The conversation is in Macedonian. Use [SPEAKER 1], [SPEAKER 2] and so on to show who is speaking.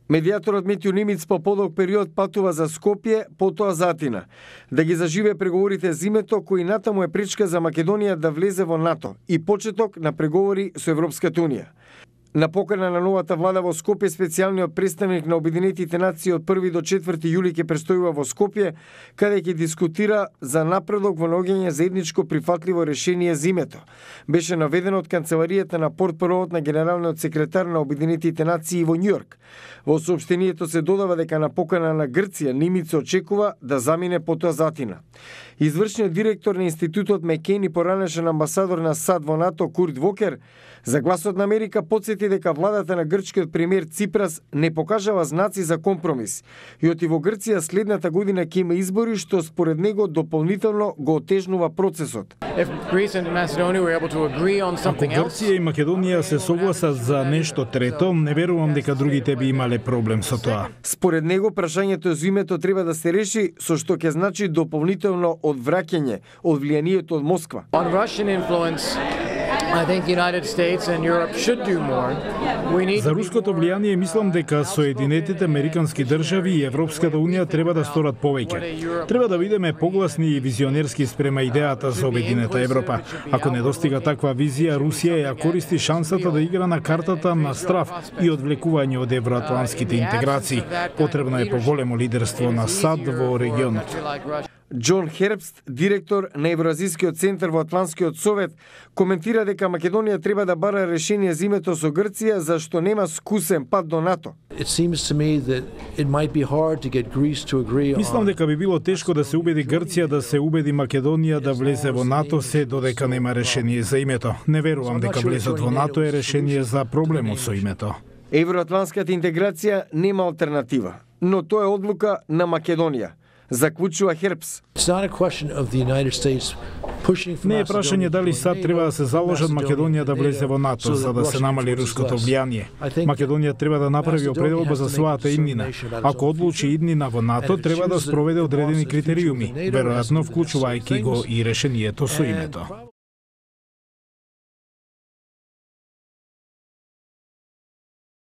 [SPEAKER 1] Медијаторот Метју Нимиц по подолг период патува за Скопје, потоа за Атина, да ги заживе преговорите за името кои натаму е пречка за Македонија да влезе во НАТО и почеток на преговори со Европската Унија. На покана на новата влада во Скопје, специјалниот представник на Обединетите нации од 1 до 4 јули ќе престојува во Скопје, каде ќе дискутира за напредок во наоѓање заедничко прифатливо решение за името. Беше наведено од канцеларијата на портпаровот на генералниот секретар на Обединетите нации во Њујорк. Во соопштението се додава дека на покана на Грција Нимиц очекува да замине потоа за Атина. Извршниот директор на Институтот Мекейн и поранешен амбасадор на САД во НАТО Курт Вокер за Гласот на Америка потсети дека владата на грчкиот премиер Ципрас не покажава знаци за компромис и оти во Грција следната година ќе има избори што според него дополнително го отежнува процесот.
[SPEAKER 2] Ако
[SPEAKER 3] Грција и Македонија се согласат за нешто трето, не верувам дека другите би имале проблем со тоа.
[SPEAKER 1] Според него прашањето за името треба да се реши со што ќе значи дополнително одвраќање од влијанието од Москва.
[SPEAKER 3] За руското влијание мислам дека Соединетите Американски држави и Европската Унија треба да сторат повеќе. Треба да бидеме погласни и визионерски спрема идејата за обединета Европа. Ако не достига таква визија, Русија ја користи шансата да игра на картата на страв и одвлекување од евроатлантските интеграции. Потребно е поголемо лидерство на САД во регионот.
[SPEAKER 1] Џон Хербст, директор на Евроазискиот центар во Атлантскиот совет, коментира дека Македонија треба да бара решение за името со Грција, зашто нема скусен пат до НАТО.
[SPEAKER 3] Мислам дека би било тешко да се убеди Грција да се убеди Македонија да влезе во НАТО се додека нема решение за името. Не верувам дека влезот во НАТО е решение за проблемот со името.
[SPEAKER 1] Евроатлантската интеграција нема алтернатива, но тоа е одлука на Македонија, заклучува Хербс.
[SPEAKER 3] Не е прашање дали САД треба да се заложат Македонија да влезе во НАТО за да се намали руското влијание. Македонија треба да направи определба за својата иднина. Ако одлучи иднина во НАТО, треба да спроведе одредени критериуми, веројатно вклучувајќи го и решението со името.